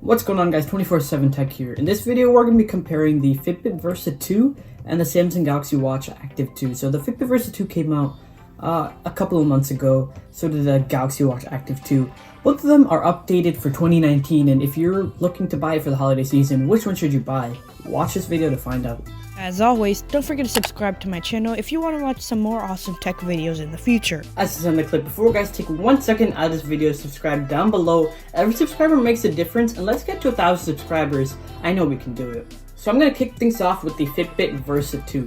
What's going on, guys? 24/7 Tech here. In this video, we're going to be comparing the Fitbit Versa 2 and the Samsung Galaxy Watch Active 2. So the Fitbit Versa 2 came out a couple of months ago, so did the Galaxy Watch Active 2. Both of them are updated for 2019, and if you're looking to buy it for the holiday season, which one should you buy? Watch this video to find out. As always, don't forget to subscribe to my channel if you want to watch some more awesome tech videos in the future. As is on the clip, before guys, take 1 second out of this video, subscribe down below. Every subscriber makes a difference, and let's get to 1,000 subscribers. I know we can do it. So I'm going to kick things off with the Fitbit Versa 2.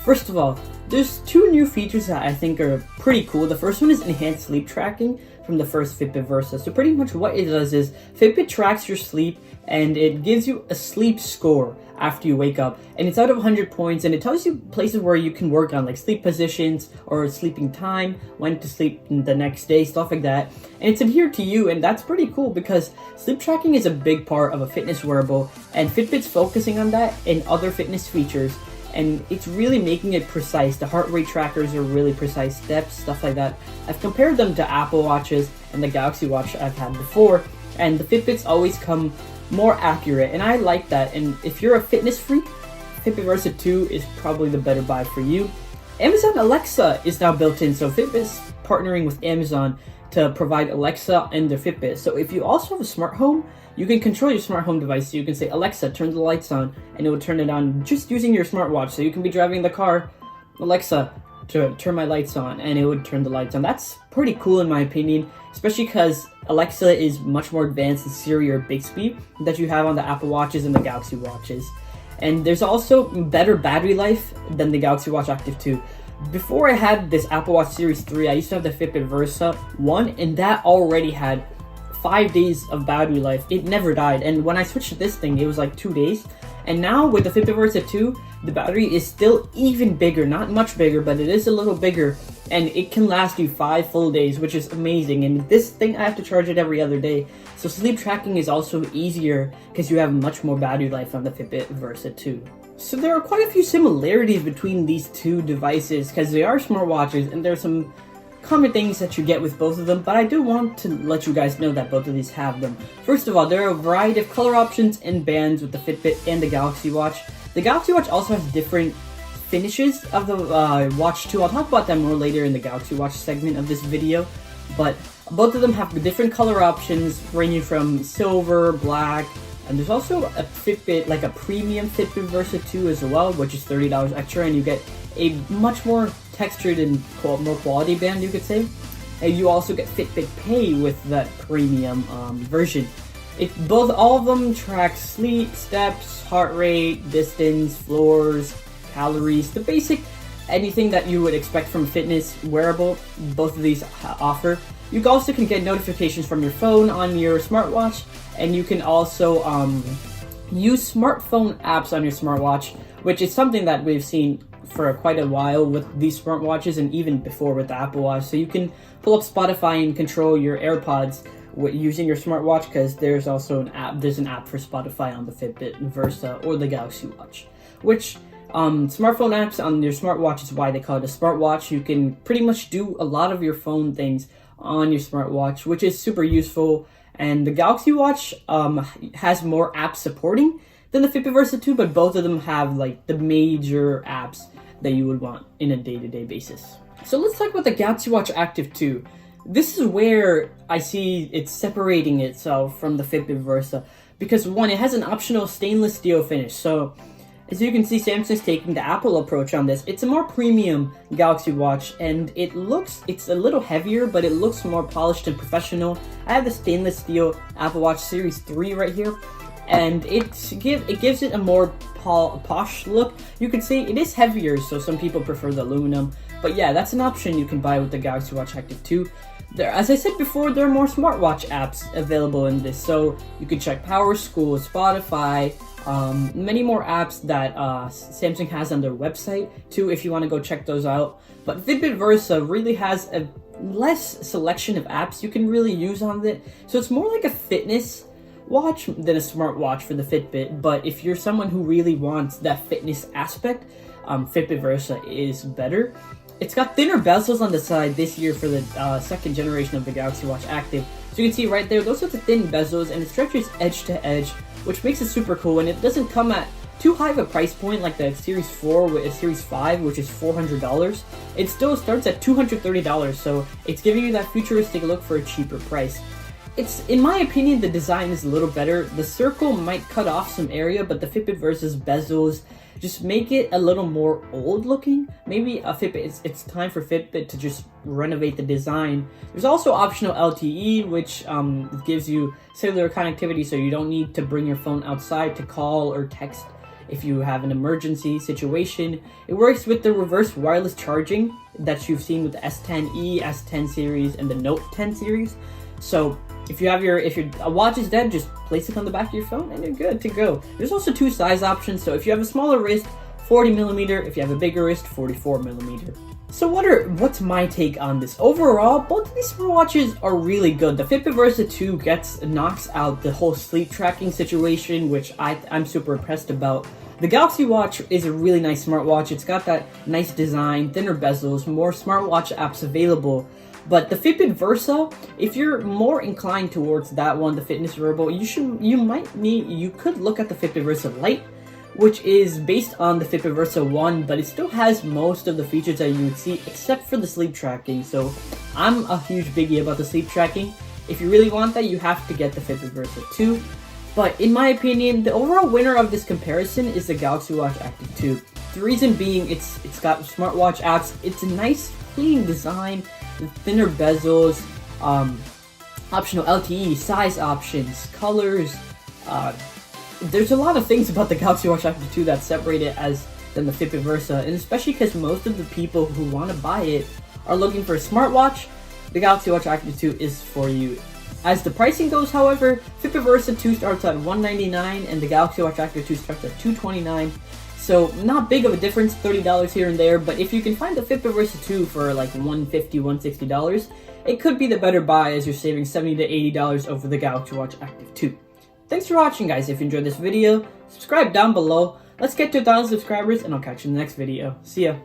First of all, there's two new features that I think are pretty cool. The first one is enhanced sleep tracking from the first Fitbit Versa. So pretty much what it does is Fitbit tracks your sleep and it gives you a sleep score after you wake up, and it's out of 100 points, and it tells you places where you can work on, like sleep positions or sleeping time, when to sleep the next day, stuff like that. And it's adhered to you, and that's pretty cool because sleep tracking is a big part of a fitness wearable, and Fitbit's focusing on that and other fitness features, and it's really making it precise. The heart rate trackers are really precise, steps, stuff like that. I've compared them to Apple Watches and the Galaxy Watch I've had before, and the Fitbits always come more accurate, and I like that. And if you're a fitness freak, Fitbit Versa 2 is probably the better buy for you. Amazon Alexa is now built in, so Fitbit's partnering with Amazon to provide Alexa and their Fitbit. So if you also have a smart home, you can control your smart home device. So you can say, Alexa, turn the lights on, and it will turn it on just using your smartwatch. So you can be driving the car, Alexa, to turn my lights on, and it would turn the lights on. That's pretty cool in my opinion, especially because Alexa is much more advanced than Siri or Bixby that you have on the Apple Watches and the Galaxy Watches. And there's also better battery life than the Galaxy Watch Active 2. Before I had this Apple Watch Series 3, I used to have the Fitbit Versa 1, and that already had 5 days of battery life. It never died. And when I switched to this thing, it was like 2 days. And now with the Fitbit Versa 2, the battery is still even bigger, not much bigger, but it is a little bigger, and it can last you 5 full days, which is amazing. And this thing, I have to charge it every other day, so sleep tracking is also easier because you have much more battery life on the Fitbit Versa 2. So there are quite a few similarities between these two devices because they are smartwatches, and there's some common things that you get with both of them, but I do want to let you guys know that both of these have them. First of all, there are a variety of color options and bands with the Fitbit and the Galaxy Watch. The Galaxy Watch also has different finishes of the Watch 2. I'll talk about that more later in the Galaxy Watch segment of this video, but both of them have different color options ranging from silver, black, and there's also a Fitbit, like a premium Fitbit Versa 2 as well, which is $30 extra, and you get a much more textured and more quality band, you could say. And you also get Fitbit Pay with that premium version. All of them track sleep, steps, heart rate, distance, floors, calories, the basic anything that you would expect from a fitness wearable. Both of these offer. You also can get notifications from your phone on your smartwatch, and you can also use smartphone apps on your smartwatch, which is something that we've seen for quite a while with these smartwatches and even before with the Apple Watch. So you can pull up Spotify and control your AirPods using your smartwatch, because there's also an app. There's an app for Spotify on the Fitbit Versa or the Galaxy Watch, which smartphone apps on your smartwatch is why they call it a smartwatch. You can pretty much do a lot of your phone things on your smartwatch, which is super useful. And the Galaxy Watch has more apps supporting than the Fitbit Versa 2, but both of them have like the major apps that you would want in a day-to-day basis. So let's talk about the Galaxy Watch Active 2. This is where I see it's separating itself from the Fitbit Versa, because one, it has an optional stainless steel finish. So as you can see, Samsung's taking the Apple approach on this. It's a more premium Galaxy Watch, and it's a little heavier, but it looks more polished and professional. I have the stainless steel Apple Watch Series 3 right here, and it gives it a more posh look. You could say it is heavier, so some people prefer the aluminum, but yeah, that's an option you can buy with the Galaxy Watch Active 2. As I said before, there are more smartwatch apps available in this, so you can check Power School, Spotify, many more apps that Samsung has on their website too, if you want to go check those out. But Fitbit Versa really has a less selection of apps you can really use on it, so it's more like a fitness watch than a smartwatch for the Fitbit. But if you're someone who really wants that fitness aspect, Fitbit Versa is better. It's got thinner bezels on the side this year for the second generation of the Galaxy Watch Active, So you can see right there, those are the thin bezels, and it stretches edge to edge, which makes it super cool. And it doesn't come at too high of a price point like the Series 4 with a Series 5, which is $400. It still starts at $230, so it's giving you that futuristic look for a cheaper price. It's, in my opinion, the design is a little better. The circle might cut off some area, but the Fitbit Versa's bezels just make it a little more old looking. Maybe a Fitbit, it's time for Fitbit to just renovate the design. There's also optional LTE, which gives you cellular connectivity, so you don't need to bring your phone outside to call or text if you have an emergency situation. It works with the reverse wireless charging that you've seen with the S10e, S10 series, and the Note 10 series. So if your watch is dead, just place it on the back of your phone and you're good to go. There's also 2 size options, so if you have a smaller wrist, 40mm, if you have a bigger wrist, 44mm. So what's my take on this? Overall, both of these smartwatches are really good. The Fitbit Versa 2 knocks out the whole sleep tracking situation, which I'm super impressed about. The Galaxy Watch is a really nice smartwatch. It's got that nice design, thinner bezels, more smartwatch apps available. But the Fitbit Versa, if you're more inclined towards that one, the fitness wearable, you could look at the Fitbit Versa Lite, which is based on the Fitbit Versa 1, but it still has most of the features that you would see except for the sleep tracking. So I'm a huge biggie about the sleep tracking. If you really want that, you have to get the Fitbit Versa 2. But in my opinion, the overall winner of this comparison is the Galaxy Watch Active 2. The reason being, it's got smartwatch apps, it's a nice clean design, thinner bezels, optional LTE, size options, colors. There's a lot of things about the Galaxy Watch Active 2 that separate it than the Fitbit Versa, and especially because most of the people who want to buy it are looking for a smartwatch, the Galaxy Watch Active 2 is for you. As the pricing goes, however, Fitbit Versa 2 starts at $199 and the Galaxy Watch Active 2 starts at $229. So not big of a difference, $30 here and there, but if you can find the Fitbit Versa 2 for like $150, $160, it could be the better buy as you're saving $70 to $80 over the Galaxy Watch Active 2. Thanks for watching, guys. If you enjoyed this video, subscribe down below. Let's get to 1,000 subscribers and I'll catch you in the next video. See ya.